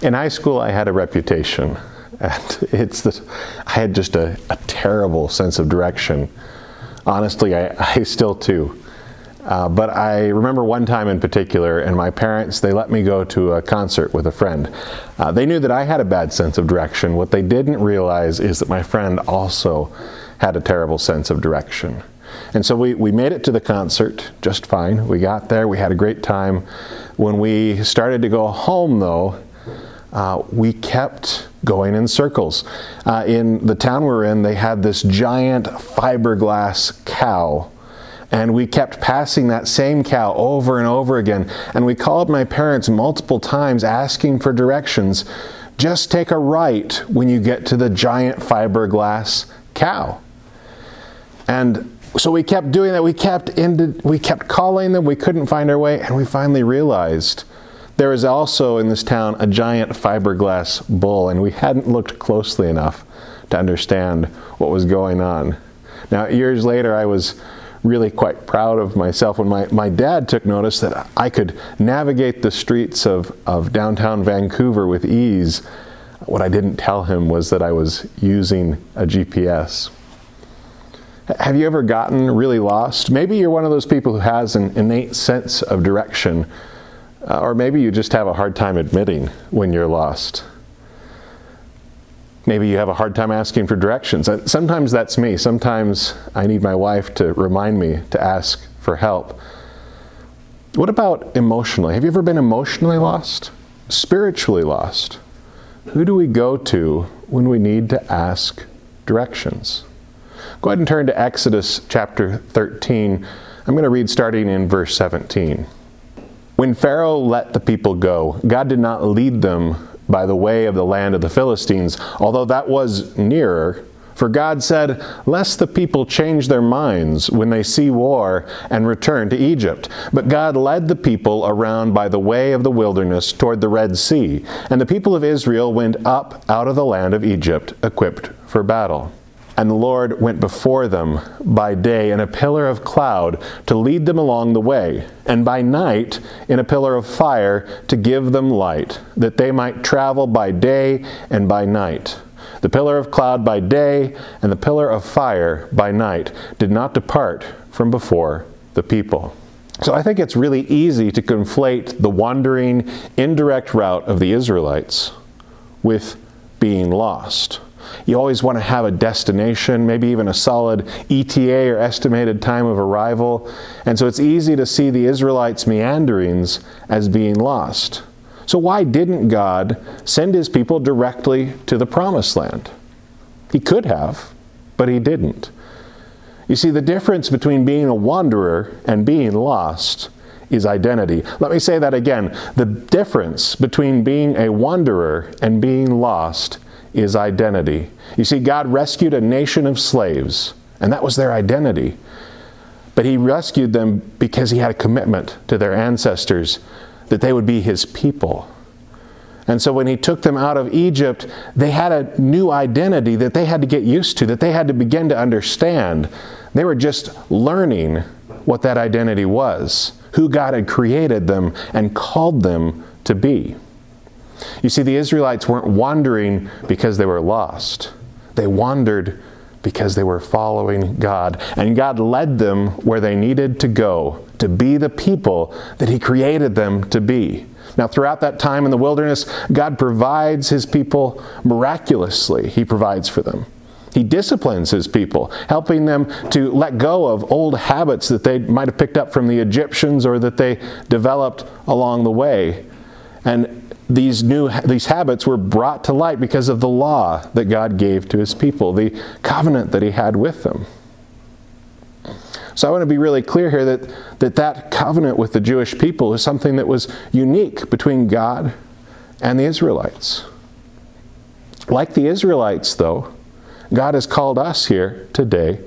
In high school, I had a reputation, and I had just a terrible sense of direction. Honestly, I still do. But I remember one time in particular, and my parents, they let me go to a concert with a friend. They knew that I had a bad sense of direction. What they didn't realize is that my friend also had a terrible sense of direction. And so we made it to the concert just fine. We got there, we had a great time. When we started to go home though, we kept going in circles. In the town we're in, they had this giant fiberglass cow. And we kept passing that same cow over and over again. And we called my parents multiple times asking for directions. Just take a right when you get to the giant fiberglass cow. And so we kept doing that. We kept calling them. We couldn't find our way. And we finally realized there is also in this town a giant fiberglass bull. And we hadn't looked closely enough to understand what was going on. Now, years later, I was really quite proud of myself when my dad took notice that I could navigate the streets of downtown Vancouver with ease. What I didn't tell him was that I was using a GPS. Have you ever gotten really lost? Maybe you're one of those people who has an innate sense of direction, or maybe you just have a hard time admitting when you're lost. Maybe you have a hard time asking for directions. Sometimes that's me. Sometimes I need my wife to remind me to ask for help. What about emotionally? Have you ever been emotionally lost? Spiritually lost? Who do we go to when we need to ask directions? Go ahead and turn to Exodus chapter 13. I'm going to read starting in verse 17. When Pharaoh let the people go, God did not lead them by the way of the land of the Philistines, although that was nearer. For God said, lest the people change their minds when they see war and return to Egypt. But God led the people around by the way of the wilderness toward the Red Sea, and the people of Israel went up out of the land of Egypt, equipped for battle. And the Lord went before them by day in a pillar of cloud to lead them along the way, and by night in a pillar of fire to give them light, that they might travel by day and by night. The pillar of cloud by day and the pillar of fire by night did not depart from before the people. So I think it's really easy to conflate the wandering, indirect route of the Israelites with being lost. You always want to have a destination, maybe even a solid ETA or estimated time of arrival. And so it's easy to see the Israelites' meanderings as being lost. So why didn't God send his people directly to the promised land? He could have, but he didn't. You see, the difference between being a wanderer and being lost is identity. Let me say that again. The difference between being a wanderer and being lost is identity. You see, God rescued a nation of slaves, and that was their identity. But he rescued them because he had a commitment to their ancestors that they would be his people. And so when he took them out of Egypt, they had a new identity that they had to get used to, that they had to begin to understand. They were just learning what that identity was, who God had created them and called them to be. You see, the Israelites weren't wandering because they were lost. They wandered because they were following God. And God led them where they needed to go to be the people that he created them to be. Now, throughout that time in the wilderness, God provides his people miraculously. He provides for them. He disciplines his people, helping them to let go of old habits that they might have picked up from the Egyptians or that they developed along the way. And these habits were brought to light because of the law that God gave to his people, the covenant that he had with them. So I want to be really clear here that covenant with the Jewish people is something that was unique between God and the Israelites. Like the Israelites, though, God has called us here today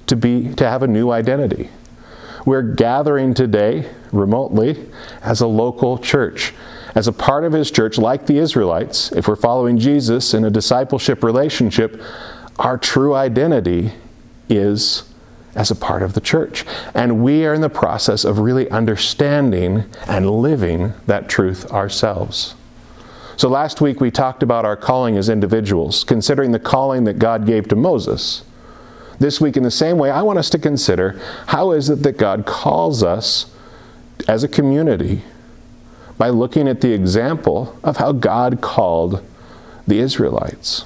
to have a new identity. We're gathering today remotely as a local church. As a part of his church, like the Israelites, if we're following Jesus in a discipleship relationship, our true identity is as a part of the church. And we are in the process of really understanding and living that truth ourselves. So last week we talked about our calling as individuals, considering the calling that God gave to Moses. This week, in the same way, I want us to consider how is it that God calls us as a community by looking at the example of how God called the Israelites.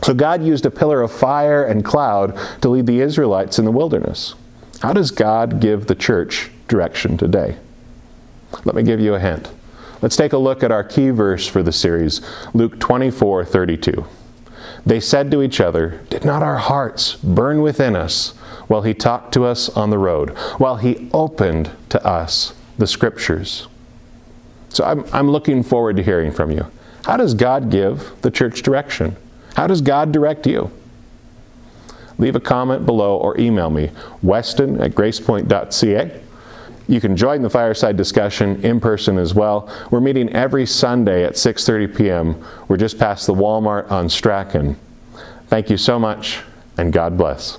So God used a pillar of fire and cloud to lead the Israelites in the wilderness. How does God give the church direction today? Let me give you a hint. Let's take a look at our key verse for the series, Luke 24:32. They said to each other, "Did not our hearts burn within us while he talked to us on the road, while he opened to us the Scriptures?" So I'm looking forward to hearing from you. How does God give the church direction? How does God direct you? Leave a comment below or email me, weston@gracepoint.ca. You can join the fireside discussion in person as well. We're meeting every Sunday at 6:30 p.m. We're just past the Walmart on Strachan. Thank you so much, and God bless.